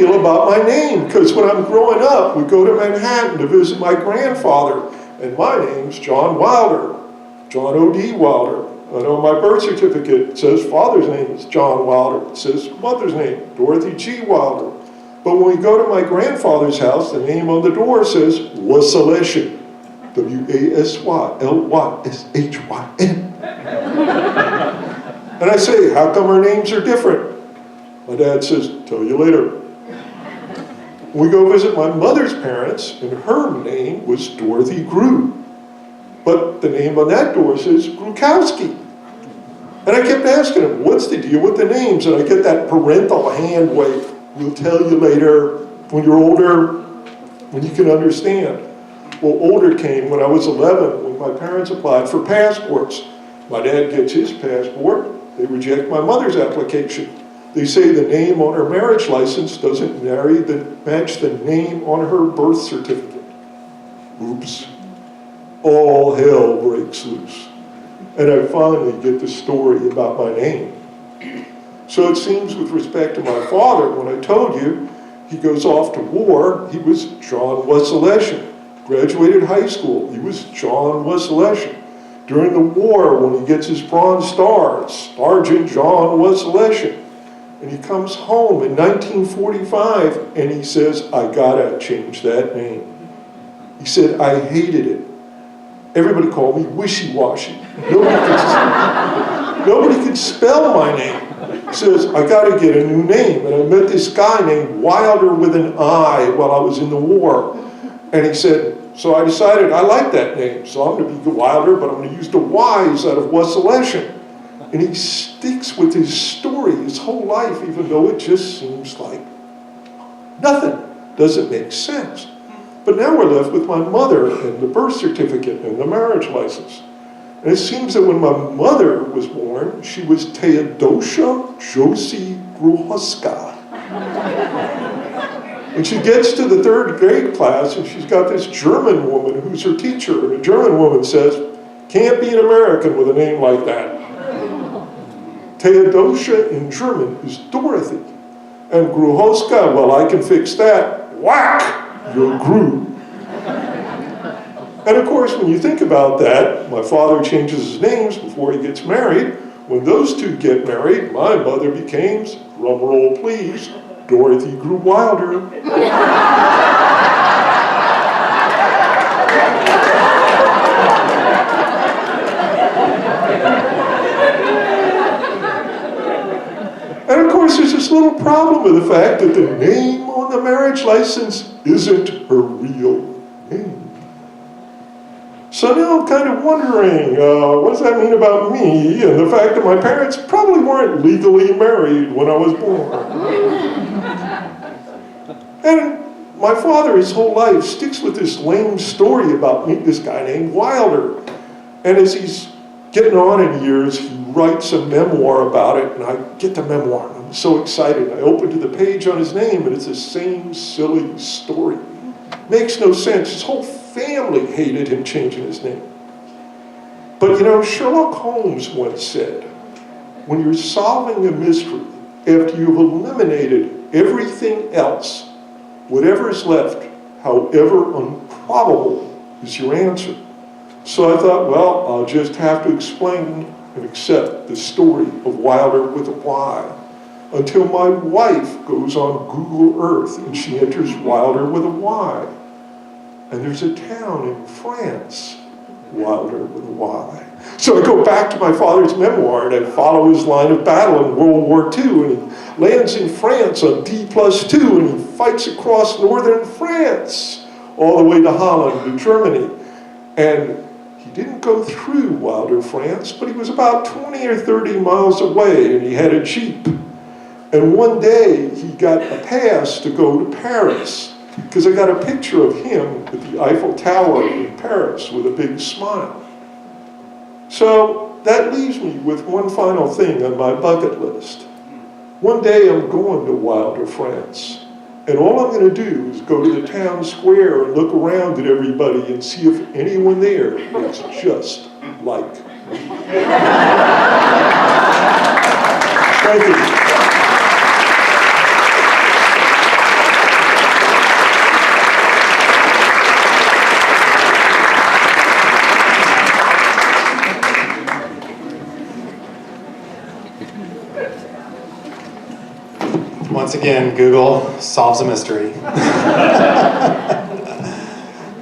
deal about my name, because when I'm growing up, we go to Manhattan to visit my grandfather, and my name's John Wilder, John O.D. Wilder. I know my birth certificate says father's name is John Wilder. It says mother's name, Dorothy G. Wilder. But when we go to my grandfather's house, the name on the door says Wasylyshyn, W-A-S-Y-L-Y-S-H-Y-N. And I say, how come our names are different? My dad says, tell you later. We go visit my mother's parents, and her name was Dorothy Grew. But the name on that door says Grukowski. And I kept asking him, what's the deal with the names? And I get that parental hand wave. We'll tell you later, when you're older, when you can understand. Well, older came when I was 11, when my parents applied for passports. My dad gets his passport. They reject my mother's application. They say the name on her marriage license doesn't match the name on her birth certificate. Oops. All hell breaks loose. And I finally get the story about my name. So it seems with respect to my father, when I told you he goes off to war, he was John Wasylyshyn. Graduated high school, he was John Wasylyshyn. During the war, when he gets his Bronze Star, Sergeant John Wasylyshyn. And he comes home in 1945 and he says, I gotta change that name. He said, I hated it. Everybody called me wishy-washy. Nobody could spell my name. He says, I gotta get a new name. And I met this guy named Wilder with an I while I was in the war. And he said, so I decided I like that name. So I'm gonna be Wilder, but I'm gonna use the Y's out of Wasylyshyn. And he sticks with his story his whole life, even though it just seems like nothing. Doesn't make sense. But now we're left with my mother and the birth certificate and the marriage license. And it seems that when my mother was born, she was Teodosia Josie Gruchowska. And she gets to the 3rd grade class and she's got this German woman who's her teacher. And the German woman says, can't be an American with a name like that. Teodosia in German is Dorothy. And Gruchowska, well, I can fix that. Whack! You're Gru. And of course, when you think about that, my father changes his names before he gets married. When those two get married, my mother becomes, drum roll please, Dorothy Grew Wilder. And of course, there's this little problem with the fact that the name on the marriage license isn't her real name. So now I'm kind of wondering, what does that mean about me and the fact that my parents probably weren't legally married when I was born? And my father, his whole life, sticks with this lame story about this guy named Wilder. And as he's getting on in years, he writes a memoir about it, and I get the memoir, and I'm so excited. I open to the page on his name, and it's the same silly story. Makes no sense. His whole family hated him changing his name. But you know, Sherlock Holmes once said, when you're solving a mystery, after you've eliminated everything else, whatever is left, however improbable, is your answer. So I thought, well, I'll just have to explain and accept the story of Wilder with a Y, until my wife goes on Google Earth and she enters Wilder with a Y. And there's a town in France, Wilder with a Y. So I go back to my father's memoir and I follow his line of battle in World War II, and he lands in France on D+2 and he fights across northern France, all the way to Holland and Germany. And he didn't go through Wilder, France, but he was about 20 or 30 miles away and he had a Jeep. And one day he got a pass to go to Paris, because I got a picture of him at the Eiffel Tower in Paris with a big smile. So that leaves me with one final thing on my bucket list. One day I'm going to Wilder, France. And all I'm going to do is go to the town square and look around at everybody and see if anyone there looks just like me. Thank you. Once again, Google solves a mystery.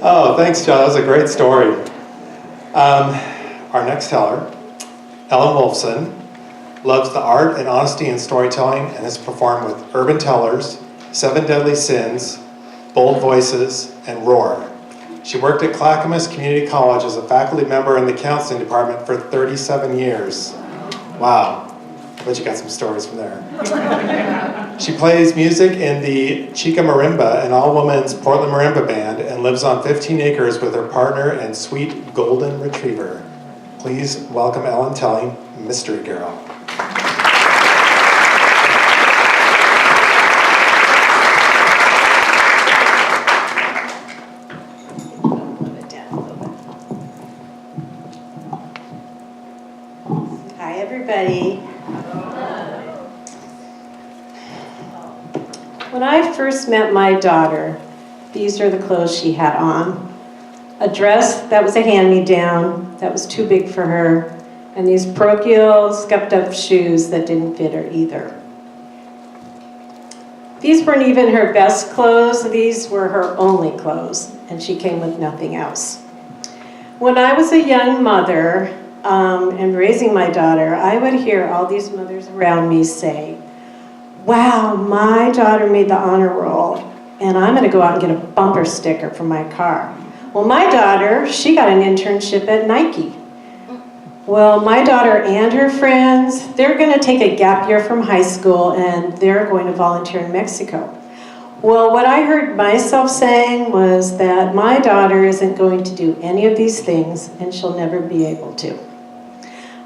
Oh, thanks, John. That was a great story. Our next teller, Ellen Wolfson, loves the art and honesty in storytelling and has performed with Urban Tellers, Seven Deadly Sins, Bold Voices, and Roar. She worked at Clackamas Community College as a faculty member in the counseling department for 37 years. Wow. I bet you got some stories from there. She plays music in the Chica Marimba, an all-women's Portland Marimba band, and lives on 15 acres with her partner and sweet golden retriever. Please welcome Ellen telling Mystery Girl. Hi, everybody. When I first met my daughter, these are the clothes she had on. A dress that was a hand-me-down, that was too big for her, and these parochial, scuffed-up shoes that didn't fit her either. These weren't even her best clothes, these were her only clothes, and she came with nothing else. When I was a young mother and raising my daughter, I would hear all these mothers around me say, "Wow, my daughter made the honor roll, and I'm gonna go out and get a bumper sticker for my car." Well, my daughter, she got an internship at Nike. Well, my daughter and her friends, they're gonna take a gap year from high school and they're going to volunteer in Mexico. Well, what I heard myself saying was that my daughter isn't going to do any of these things and she'll never be able to.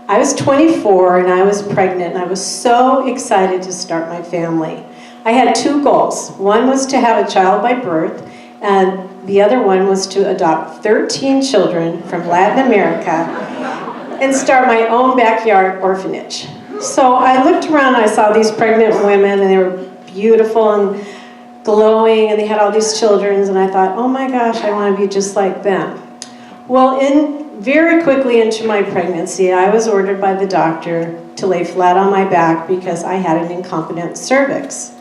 I was 24 and I was pregnant and I was so excited to start my family. I had two goals. One was to have a child by birth and the other one was to adopt 13 children from Latin America and start my own backyard orphanage. So I looked around and I saw these pregnant women and they were beautiful and glowing and they had all these children and I thought, oh my gosh, I want to be just like them. Well, very quickly into my pregnancy, I was ordered by the doctor to lay flat on my back because I had an incompetent cervix.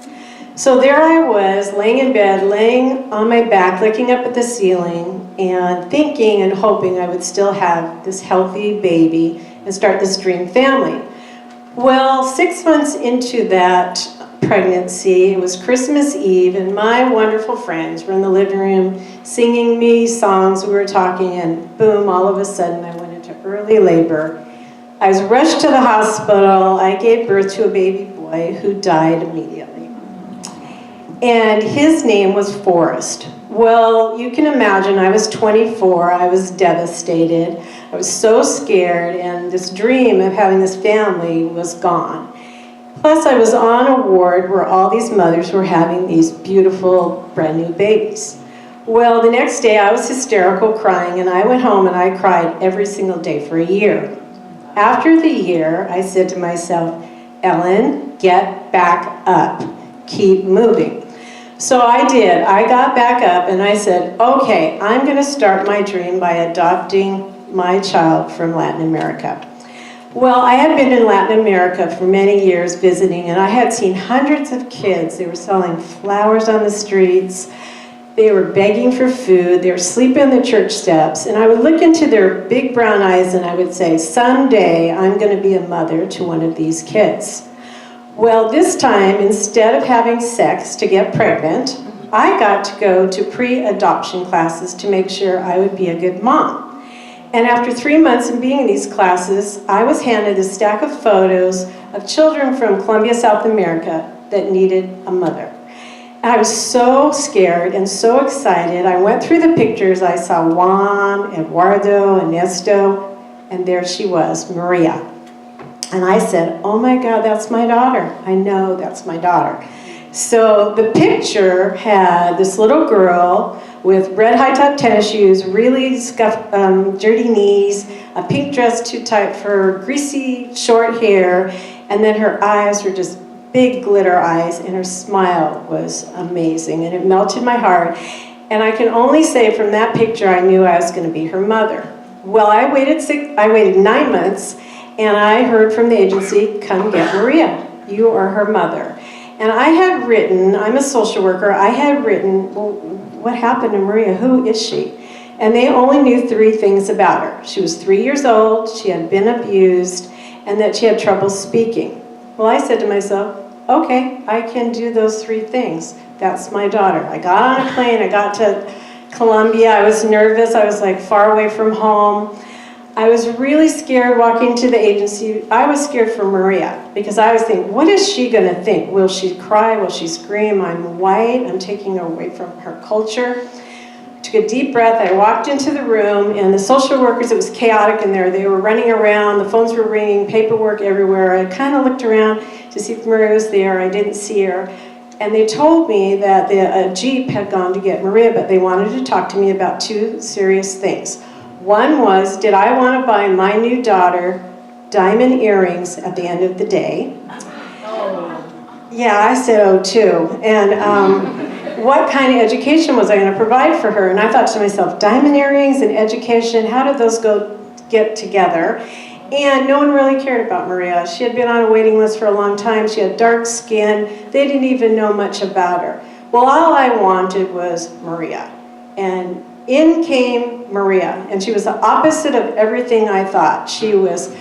So there I was, laying in bed, laying on my back, looking up at the ceiling, and thinking and hoping I would still have this healthy baby and start this dream family. Well, 6 months into that pregnancy, it was Christmas Eve, and my wonderful friends were in the living room singing me songs, we were talking, and boom, all of a sudden I went into early labor. I was rushed to the hospital. I gave birth to a baby boy who died immediately. And his name was Forrest. Well, you can imagine, I was 24, I was devastated, I was so scared, and this dream of having this family was gone. Plus, I was on a ward where all these mothers were having these beautiful, brand new babies. Well, the next day I was hysterical crying, and I went home and I cried every single day for a year. After the year, I said to myself, Ellen, get back up, keep moving. So I did. I got back up and I said, okay, I'm going to start my dream by adopting my child from Latin America. Well, I had been in Latin America for many years visiting, and I had seen hundreds of kids. They were selling flowers on the streets. They were begging for food. They were sleeping on the church steps. And I would look into their big brown eyes and I would say, someday I'm going to be a mother to one of these kids. Well, this time, instead of having sex to get pregnant, I got to go to pre-adoption classes to make sure I would be a good mom. And after 3 months of being in these classes, I was handed a stack of photos of children from Colombia, South America that needed a mother. I was so scared and so excited. I went through the pictures. I saw Juan, Eduardo, Ernesto, and there she was, Maria. And I said, oh my God, that's my daughter. I know that's my daughter. So the picture had this little girl with red high-top tennis shoes, really scuffed, dirty knees, a pink dress too tight for her, greasy, short hair, and then her eyes were just big glitter eyes, and her smile was amazing, and it melted my heart. And I can only say from that picture, I knew I was going to be her mother. Well, I waited 9 months, and I heard from the agency, come get Maria. You are her mother. And I had written, I'm a social worker, I had written, well, what happened to Maria? Who is she? And they only knew 3 things about her. She was 3 years old, she had been abused, and that she had trouble speaking. Well, I said to myself, okay, I can do those 3 things. That's my daughter. I got on a plane, I got to Columbia, I was nervous, I was like far away from home. I was really scared walking to the agency. I was scared for Maria because I was thinking, what is she going to think? Will she cry? Will she scream? I'm white. I'm taking her away from her culture. Took a deep breath. I walked into the room, and the social workers, it was chaotic in there. They were running around. The phones were ringing, paperwork everywhere. I kind of looked around to see if Maria was there. I didn't see her. And they told me that a Jeep had gone to get Maria, but they wanted to talk to me about 2 serious things. One was, did I want to buy my new daughter diamond earrings at the end of the day? Oh. Yeah, I said, oh, too. And what kind of education was I going to provide for her? And I thought to myself, diamond earrings and education, how did those get together? And no one really cared about Maria. She had been on a waiting list for a long time. She had dark skin. They didn't even know much about her. Well, all I wanted was Maria. And in came Maria, and she was the opposite of everything I thought. She was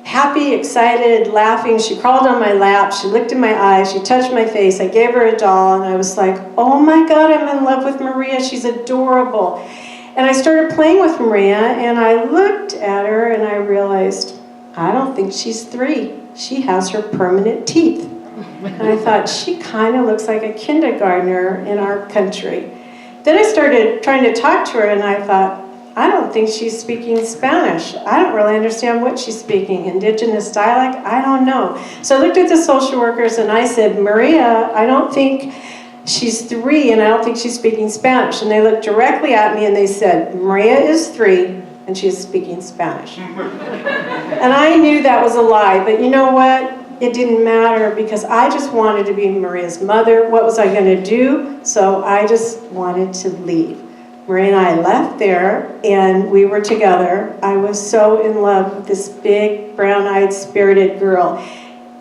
happy, excited, laughing. She crawled on my lap. She looked in my eyes. She touched my face. I gave her a doll, and I was like, oh my God, I'm in love with Maria. She's adorable. And I started playing with Maria, and I looked at her, and I realized, I don't think she's 3. She has her permanent teeth. And I thought, she kind of looks like a kindergartner in our country. Then I started trying to talk to her, and I thought, I don't think she's speaking Spanish. I don't really understand what she's speaking. Indigenous dialect? I don't know. So I looked at the social workers, and I said, Maria, I don't think she's 3, and I don't think she's speaking Spanish. And they looked directly at me, and they said, Maria is 3, and she's speaking Spanish. And I knew that was a lie, but you know what? It didn't matter because I just wanted to be Maria's mother. What was I going to do? So I just wanted to leave. Maria and I left there, and we were together. I was so in love with this big, brown-eyed, spirited girl.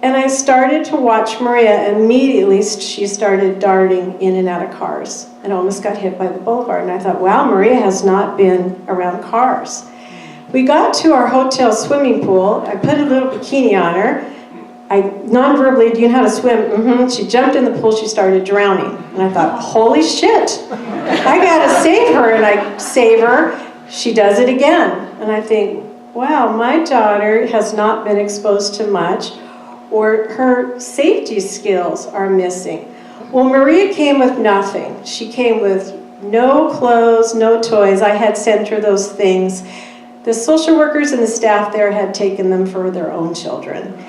And I started to watch Maria. Immediately, she started darting in and out of cars and almost got hit by the boulevard. And I thought, wow, Maria has not been around cars. We got to our hotel swimming pool. I put a little bikini on her. I non-verbally, do you know how to swim? Mm-hmm. She jumped in the pool, she started drowning. And I thought, holy shit, I gotta save her. And I save her, she does it again. And I think, wow, my daughter has not been exposed to much, or her safety skills are missing. Well, Maria came with nothing. She came with no clothes, no toys. I had sent her those things. The social workers and the staff there had taken them for their own children.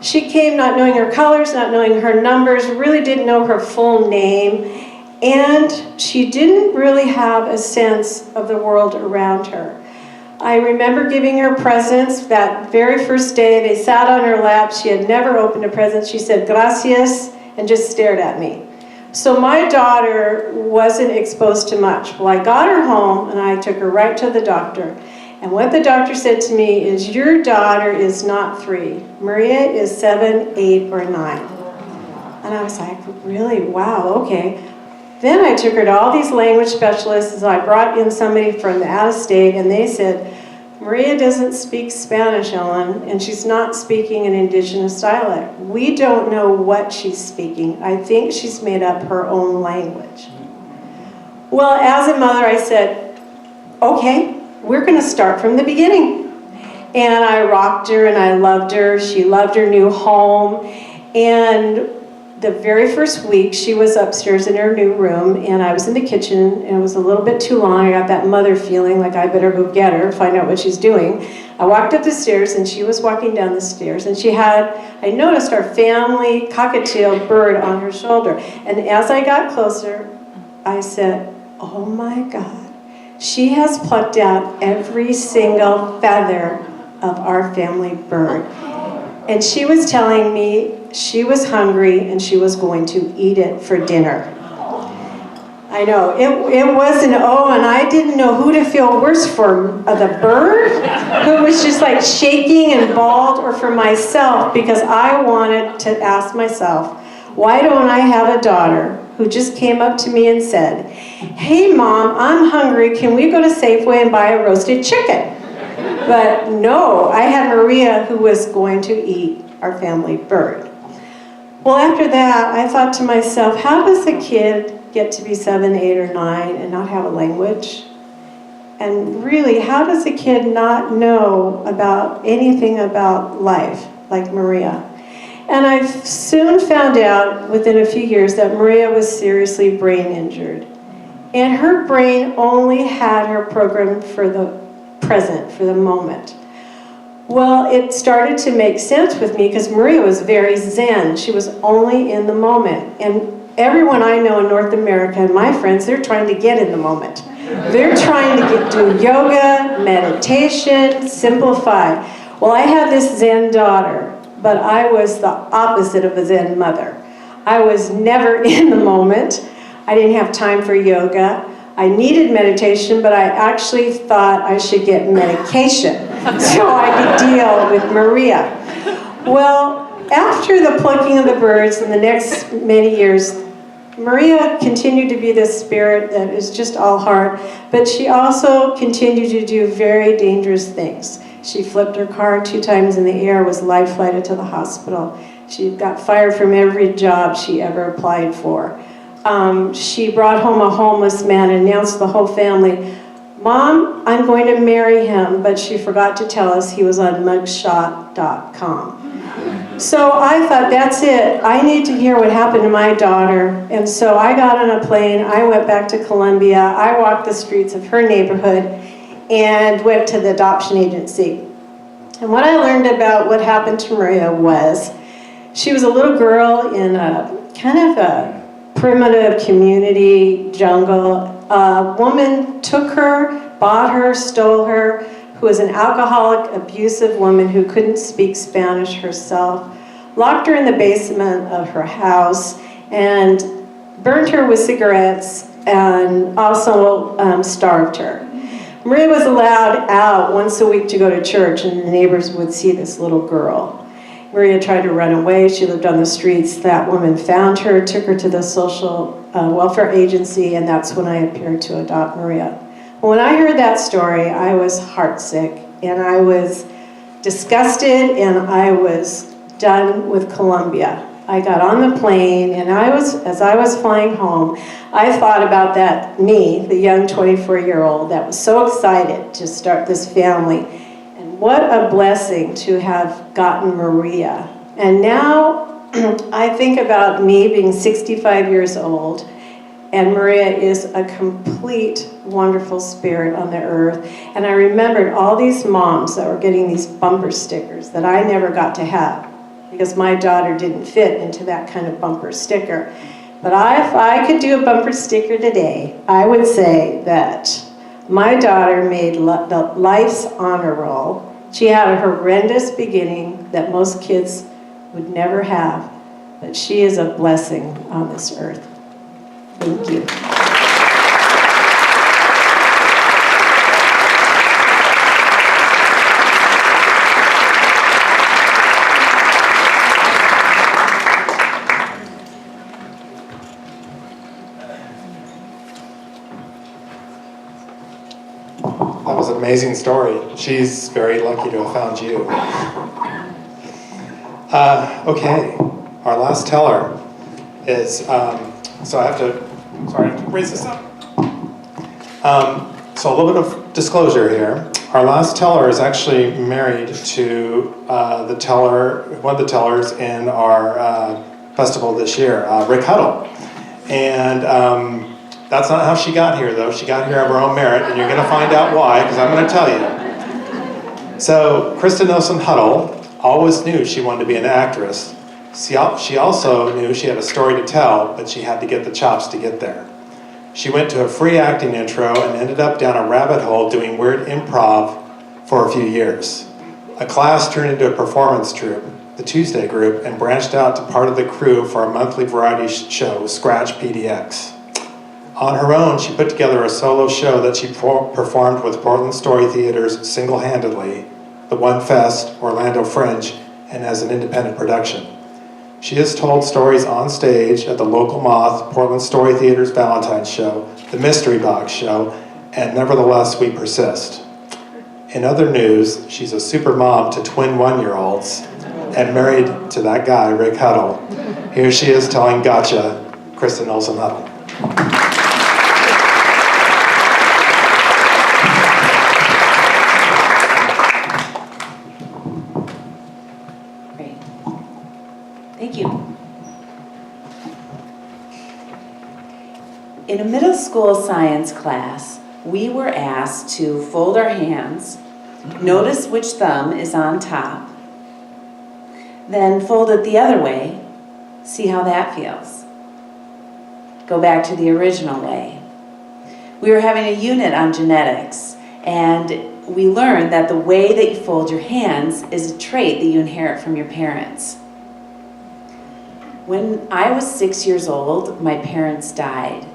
She came not knowing her colors, not knowing her numbers, really didn't know her full name, and she didn't really have a sense of the world around her. I remember giving her presents that very first day. They sat on her lap. She had never opened a present. She said, gracias, and just stared at me. So my daughter wasn't exposed to much. Well, I got her home, and I took her right to the doctor. And what the doctor said to me is, your daughter is not 3. Maria is 7, 8, or 9. And I was like, really? Wow, okay. Then I took her to all these language specialists. I brought in somebody from the out-of-state, and they said, Maria doesn't speak Spanish, Ellen, and she's not speaking an indigenous dialect. We don't know what she's speaking. I think she's made up her own language. Well, as a mother, I said, okay, we're going to start from the beginning. And I rocked her, and I loved her. She loved her new home. And the very first week, she was upstairs in her new room, and I was in the kitchen, and it was a little bit too long. I got that mother feeling like I better go get her, find out what she's doing. I walked up the stairs, and she was walking down the stairs, and she had, I noticed our family cockatiel bird on her shoulder. And as I got closer, I said, oh my God. She has plucked out every single feather of our family bird. And she was telling me she was hungry and she was going to eat it for dinner. I know, it was an and I didn't know who to feel worse for, the bird, who was just like shaking and bawled, or for myself, because I wanted to ask myself, why don't I have a daughter who just came up to me and said, hey Mom, I'm hungry, can we go to Safeway and buy a roasted chicken? But no, I had Maria who was going to eat our family bird. Well, after that, I thought to myself, how does a kid get to be 7, 8, or 9 and not have a language? And really, how does a kid not know about anything about life like Maria? And I soon found out within a few years that Maria was seriously brain injured. And her brain only had her programmed for the present, for the moment. Well, it started to make sense with me because Maria was very zen. She was only in the moment. And everyone I know in North America and my friends, they're trying to get in the moment. They're trying to do yoga, meditation, simplify. Well, I had this Zen daughter, but I was the opposite of a Zen mother. I was never in the moment. I didn't have time for yoga. I needed meditation, but I actually thought I should get medication so I could deal with Maria. Well, after the plucking of the birds in the next many years, Maria continued to be this spirit that is just all heart, but she also continued to do very dangerous things. She flipped her car 2 times in the air, was life flighted to the hospital. She got fired from every job she ever applied for. She brought home a homeless man and announced to the whole family, Mom, I'm going to marry him, but she forgot to tell us he was on mugshot.com. So I thought, that's it. I need to hear what happened to my daughter. And so I got on a plane. I went back to Columbia. I walked the streets of her neighborhood and went to the adoption agency. And what I learned about what happened to Maria was she was a little girl in a kind of a primitive community jungle. A woman took her, bought her, stole her, who was an alcoholic, abusive woman who couldn't speak Spanish herself, locked her in the basement of her house, and burned her with cigarettes, and also starved her. Maria was allowed out once a week to go to church, and the neighbors would see this little girl. Maria tried to run away. She lived on the streets. That woman found her, took her to the social welfare agency, and that's when I appeared to adopt Maria. When I heard that story, I was heartsick, and I was disgusted, and I was done with Columbia. I got on the plane, and as I was flying home, I thought about that me, the young 24-year-old that was so excited to start this family. And what a blessing to have gotten Maria. And now I think about me being 65 years old, and Maria is a complete, wonderful spirit on the earth. And I remembered all these moms that were getting these bumper stickers that I never got to have because my daughter didn't fit into that kind of bumper sticker. But if I could do a bumper sticker today, I would say that my daughter made the life's honor roll. She had a horrendous beginning that most kids would never have, but she is a blessing on this earth. Thank you. That was an amazing story. She's very lucky to have found you. Okay, our last teller is, so I have to raise this up. So a little bit of disclosure here. Our last teller is actually married to one of the tellers in our festival this year, Rick Huddle. And that's not how she got here, though. She got here of her own merit, and you're going to find out why, because I'm going to tell you. So Krista Nelson Huddle always knew she wanted to be an actress. She also knew she had a story to tell, but she had to get the chops to get there. She went to a free acting intro and ended up down a rabbit hole doing weird improv for a few years. A class turned into a performance troupe, the Tuesday Group, and branched out to part of the crew for a monthly variety show, Scratch PDX. On her own, she put together a solo show that she performed with Portland Story Theaters single-handedly, the One Fest, Orlando Fringe, and as an independent production. She has told stories on stage at the Local Moth, Portland Story Theater's Valentine's Show, the Mystery Box Show, and Nevertheless We Persist. In other news, she's a super mom to twin one-year-olds and married to that guy, Rick Huddle. Here she is telling Gotcha, Kristen Olsen Huddle. Great. Thank you. In a middle school science class, we were asked to fold our hands, notice which thumb is on top, then fold it the other way, see how that feels. Go back to the original way. We were having a unit on genetics, and we learned that the way that you fold your hands is a trait that you inherit from your parents. When I was 6 years old, my parents died.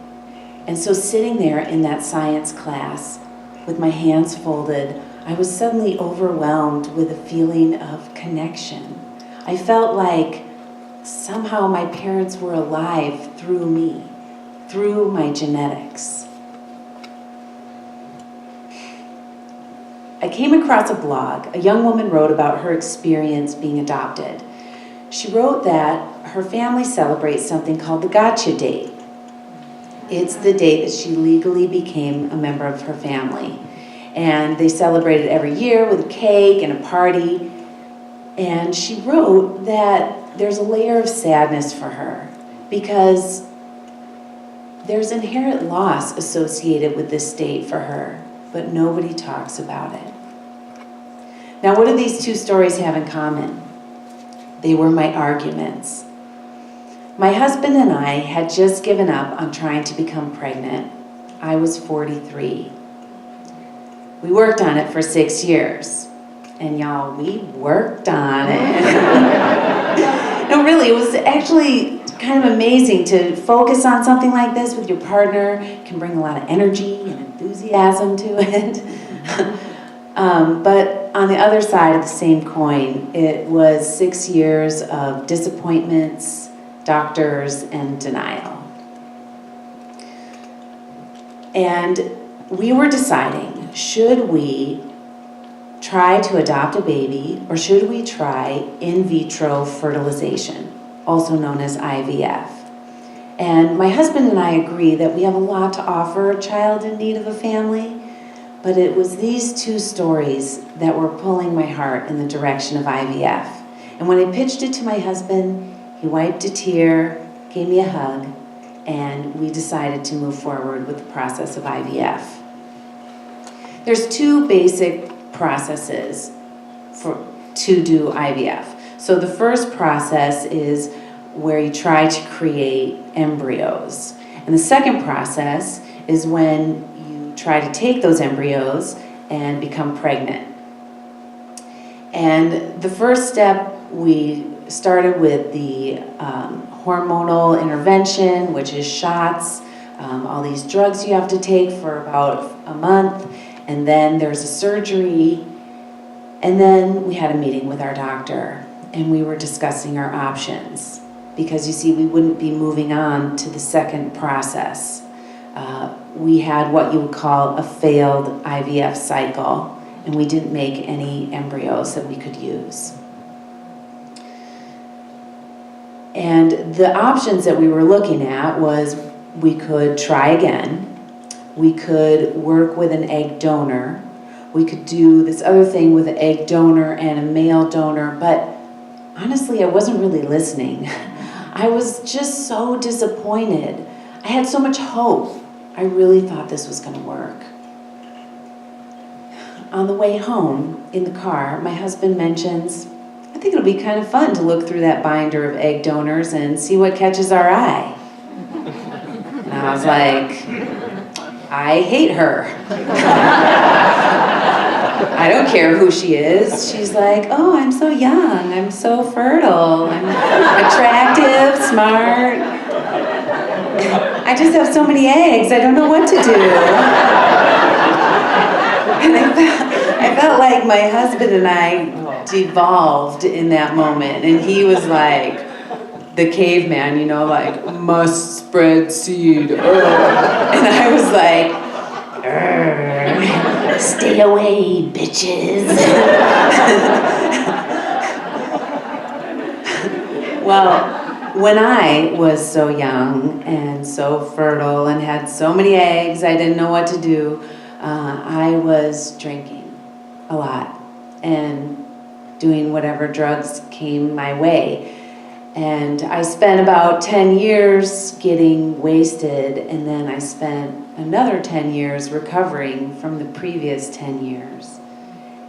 And so sitting there in that science class with my hands folded, I was suddenly overwhelmed with a feeling of connection. I felt like somehow my parents were alive through me, through my genetics. I came across a blog. A young woman wrote about her experience being adopted. She wrote that her family celebrates something called the Gotcha date. It's the date that she legally became a member of her family. And they celebrate it every year with a cake and a party. And she wrote that there's a layer of sadness for her because there's inherent loss associated with this date for her, but nobody talks about it. Now, what do these two stories have in common? They were my arguments. My husband and I had just given up on trying to become pregnant. I was 43. We worked on it for 6 years. And y'all, we worked on it. No, really, it was actually kind of amazing to focus on something like this with your partner. It can bring a lot of energy and enthusiasm to it. But on the other side of the same coin, it was 6 years of disappointments, doctors, and denial. And we were deciding, should we try to adopt a baby or should we try in vitro fertilization, also known as IVF? And my husband and I agree that we have a lot to offer a child in need of a family, but it was these two stories that were pulling my heart in the direction of IVF. And when I pitched it to my husband, he wiped a tear, gave me a hug, and we decided to move forward with the process of IVF. There's two basic processes to do IVF. So the first process is where you try to create embryos. And the second process is when you try to take those embryos and become pregnant. And the first step, we started with the hormonal intervention, which is shots, all these drugs you have to take for about a month, and then there's a surgery, and then we had a meeting with our doctor, and we were discussing our options, because you see, we wouldn't be moving on to the second process. We had what you would call a failed IVF cycle, and we didn't make any embryos that we could use. And the options that we were looking at was we could try again, we could work with an egg donor, we could do this other thing with an egg donor and a male donor, but honestly, I wasn't really listening. I was just so disappointed. I had so much hope. I really thought this was going to work. On the way home, in the car, my husband mentions, I think it'll be kind of fun to look through that binder of egg donors and see what catches our eye. And I was like, I hate her. I don't care who she is. She's like, oh, I'm so young, I'm so fertile, I'm attractive, smart. I just have so many eggs, I don't know what to do. And I felt like my husband and I devolved in that moment, and he was like, the caveman, you know, like, must spread seed. And I was like, stay away, bitches. Well, when I was so young and so fertile and had so many eggs, I didn't know what to do. I was drinking a lot and doing whatever drugs came my way. And I spent about 10 years getting wasted, and then I spent another 10 years recovering from the previous 10 years.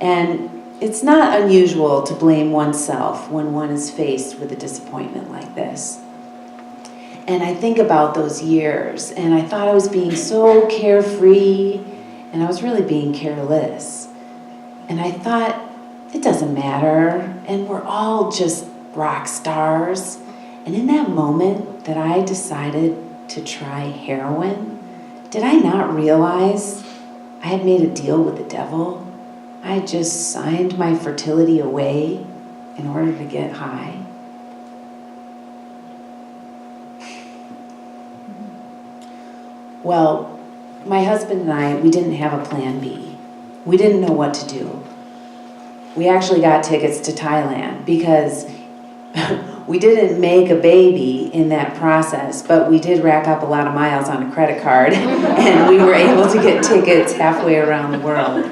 And it's not unusual to blame oneself when one is faced with a disappointment like this. And I think about those years, and I thought I was being so carefree, and I was really being careless. And I thought, it doesn't matter, and we're all just rock stars. And in that moment that I decided to try heroin, did I not realize I had made a deal with the devil? I had just signed my fertility away in order to get high. Well, my husband and I, we didn't have a plan B. We didn't know what to do. We actually got tickets to Thailand because we didn't make a baby in that process, but we did rack up a lot of miles on a credit card, and we were able to get tickets halfway around the world.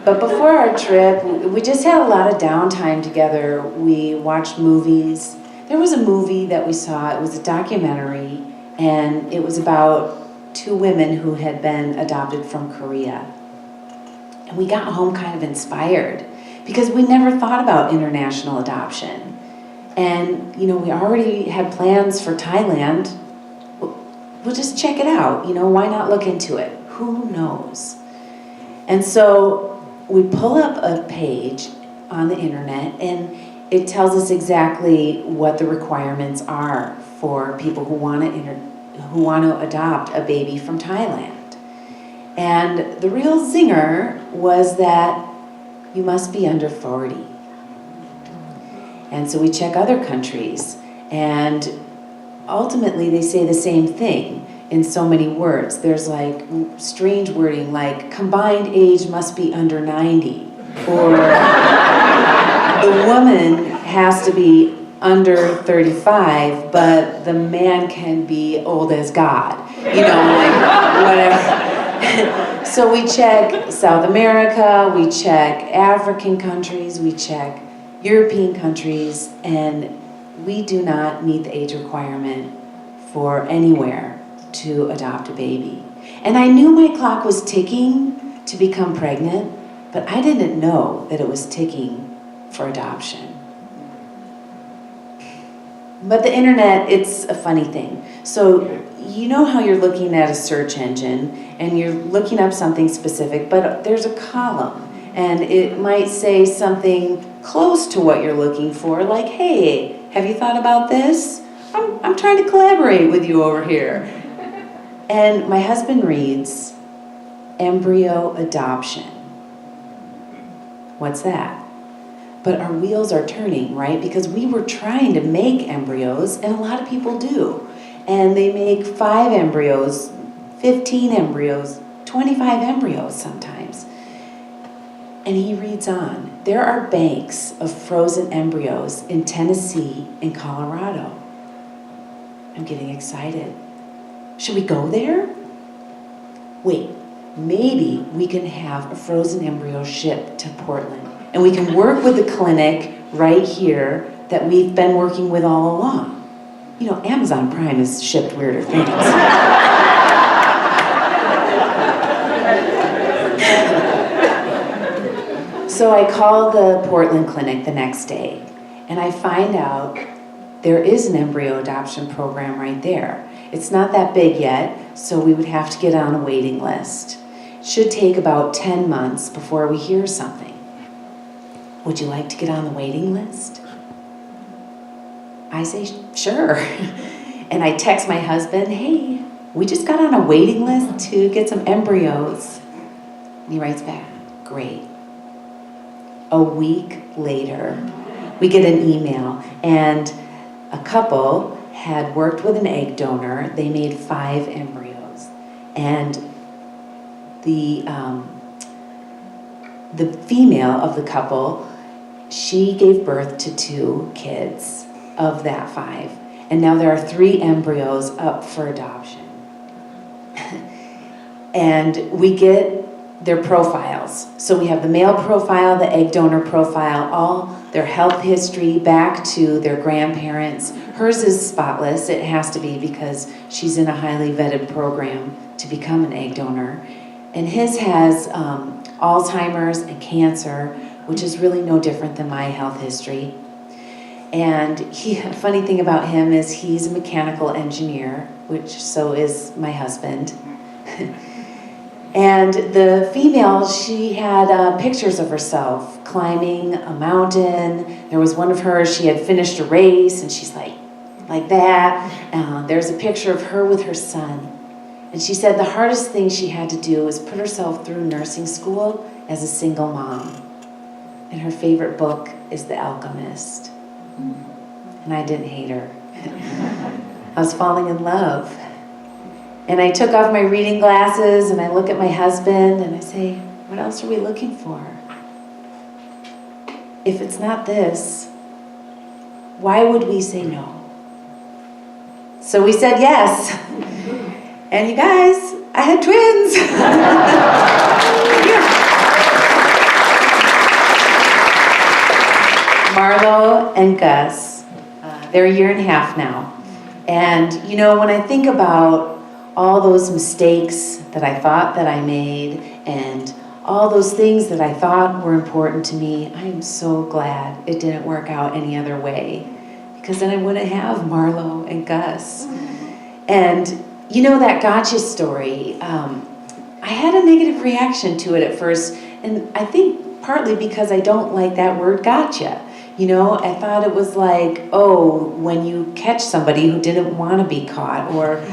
But before our trip, we just had a lot of downtime together. We watched movies. There was a movie that we saw, it was a documentary, and it was about 2 women who had been adopted from Korea. And we got home kind of inspired because we never thought about international adoption. And, you know, we already had plans for Thailand. We'll just check it out, you know, why not look into it? Who knows? And so we pull up a page on the internet, and it tells us exactly what the requirements are for people who want to adopt a baby from Thailand. And the real zinger was that you must be under 40. And so we check other countries, and ultimately they say the same thing in so many words. There's like strange wording like combined age must be under 90, or the woman has to be under 35, but the man can be old as God, you know, like whatever. So we check South America, we check African countries, we check European countries, and we do not meet the age requirement for anywhere to adopt a baby. And I knew my clock was ticking to become pregnant, but I didn't know that it was ticking for adoption. But the internet, it's a funny thing. So you know how you're looking at a search engine and you're looking up something specific, but there's a column and it might say something close to what you're looking for, like, hey, have you thought about this? I'm trying to collaborate with you over here. And my husband reads, embryo adoption. What's that? But our wheels are turning, right? Because we were trying to make embryos, and a lot of people do. And they make 5 embryos, 15 embryos, 25 embryos sometimes. And he reads on, there are banks of frozen embryos in Tennessee and Colorado. I'm getting excited. Should we go there? Wait, maybe we can have a frozen embryo shipped to Portland. And we can work with the clinic right here that we've been working with all along. You know, Amazon Prime has shipped weirder things. So I call the Portland clinic the next day, and I find out there is an embryo adoption program right there. It's not that big yet, so we would have to get on a waiting list. It should take about 10 months before we hear something. Would you like to get on the waiting list? I say, sure. And I text my husband, hey, we just got on a waiting list to get some embryos. And he writes back, great. A week later, we get an email, and a couple had worked with an egg donor. They made 5 embryos. And the female of the couple, she gave birth to 2 kids of that 5. And now there are 3 embryos up for adoption. And we get their profiles. So we have the male profile, the egg donor profile, all their health history back to their grandparents. Hers is spotless. It has to be because she's in a highly vetted program to become an egg donor. And his has Alzheimer's and cancer, which is really no different than my health history. And a funny thing about him is he's a mechanical engineer, which so is my husband. And the female, she had pictures of herself climbing a mountain. There was one of her, she had finished a race, and she's like that. There's a picture of her with her son. And she said the hardest thing she had to do was put herself through nursing school as a single mom. And her favorite book is The Alchemist. And I didn't hate her. I was falling in love. And I took off my reading glasses and I look at my husband and I say, what else are we looking for? If it's not this, why would we say no? So we said yes. And you guys, I had twins. Marlo and Gus. They're 1.5 years now. And you know, when I think about all those mistakes that I thought that I made and all those things that I thought were important to me, I am so glad it didn't work out any other way, because then I wouldn't have Marlo and Gus. And you know, that gotcha story, I had a negative reaction to it at first, and I think partly because I don't like that word gotcha. You know, I thought it was like, oh, when you catch somebody who didn't want to be caught, or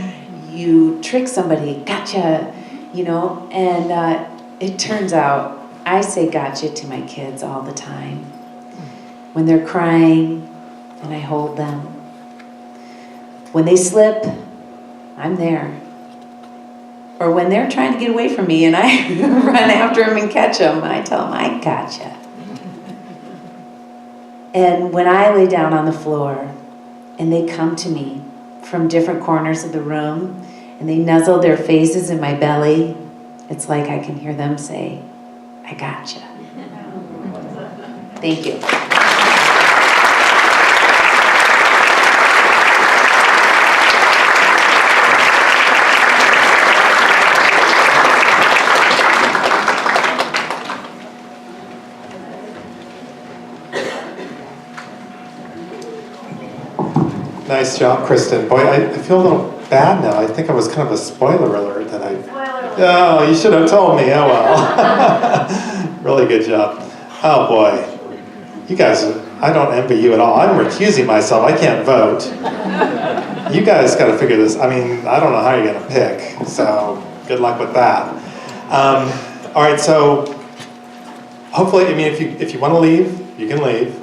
you trick somebody, gotcha, you know. And it turns out I say gotcha to my kids all the time. When they're crying and I hold them. When they slip, I'm there. Or when they're trying to get away from me and I run after them and catch them, I tell them, I gotcha. And when I lay down on the floor and they come to me from different corners of the room and they nuzzle their faces in my belly, it's like I can hear them say, I gotcha. Thank you. Nice job, Kristen. Boy, I feel a little bad now. I think I was kind of a spoiler alert that I... Oh, you should have told me. Oh, well. Really good job. Oh, boy. You guys, I don't envy you at all. I'm recusing myself. I can't vote. You guys got to figure this. I mean, I don't know how you're going to pick, so good luck with that. All right, so hopefully, I mean, if you want to leave, you can leave.